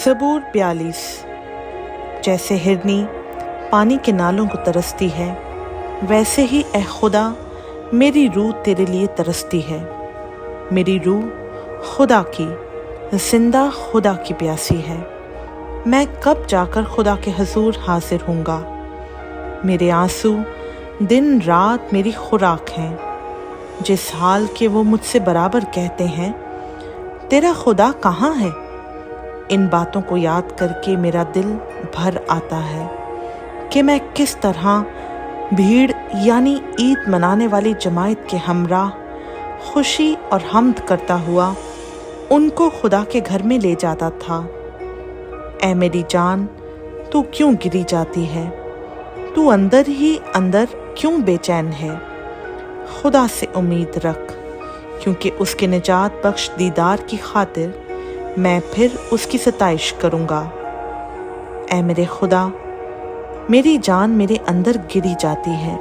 ज़बूर 42। जैसे हिरनी पानी के नालों को तरसती है, वैसे ही ए खुदा मेरी रूह तेरे लिए तरसती है। मेरी रूह खुदा की, जिंदा खुदा की प्यासी है। मैं कब जाकर खुदा के हजूर हाजिर हूँगा। मेरे आंसू दिन रात मेरी खुराक हैं। जिस हाल के वो मुझसे बराबर कहते हैं, तेरा खुदा कहाँ है। इन बातों को याद करके मेरा दिल भर आता है कि मैं किस तरह भीड़ यानी ईद मनाने वाली जमात के हमराह खुशी और हम्द करता हुआ उनको खुदा के घर में ले जाता था। ऐ मेरी जान, तू क्यों गिरी जाती है, तू अंदर ही अंदर क्यों बेचैन है। खुदा से उम्मीद रख, क्योंकि उसके निजात बख्श दीदार की खातिर मैं फिर उसकी सताइश करूँगा। ऐ मेरे खुदा, मेरी जान मेरे अंदर गिरी जाती है,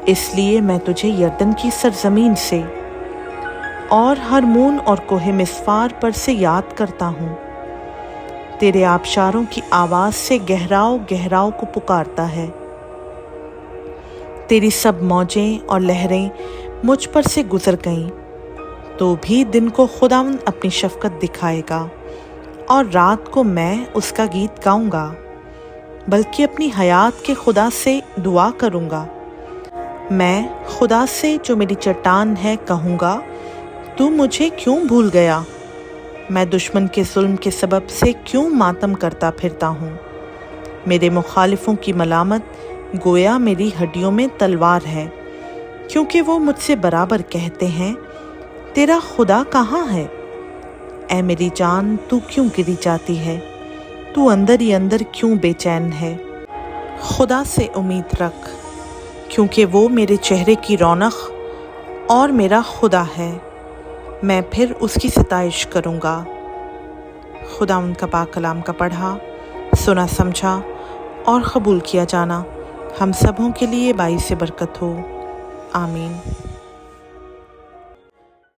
इसलिए मैं तुझे यरदन की सरजमीन से और हरमोन और कोहे मिस्फार पर से याद करता हूँ। तेरे आबशारों की आवाज़ से गहराव गहराव को पुकारता है। तेरी सब मौजें और लहरें मुझ पर से गुजर गईं, तो भी दिन को खुदावंद अपनी शफकत दिखाएगा और रात को मैं उसका गीत गाऊंगा, बल्कि अपनी हयात के खुदा से दुआ करूंगा। मैं खुदा से जो मेरी चट्टान है कहूँगा, तू मुझे क्यों भूल गया। मैं दुश्मन के जुल्म के सबब से क्यों मातम करता फिरता हूँ। मेरे मुखालिफों की मलामत गोया मेरी हड्डियों में तलवार है, क्योंकि वो मुझसे बराबर कहते हैं, तेरा खुदा कहाँ है। ऐ मेरी जान, तू क्यों गिरी जाती है, तू अंदर ही अंदर क्यों बेचैन है। खुदा से उम्मीद रख, क्योंकि वो मेरे चेहरे की रौनक और मेरा खुदा है। मैं फिर उसकी सताइश करूँगा। खुदा उनका पाक कलाम का पढ़ा, सुना, समझा और कबूल किया जाना हम सबों के लिए बाइस बरकत हो। आमीन।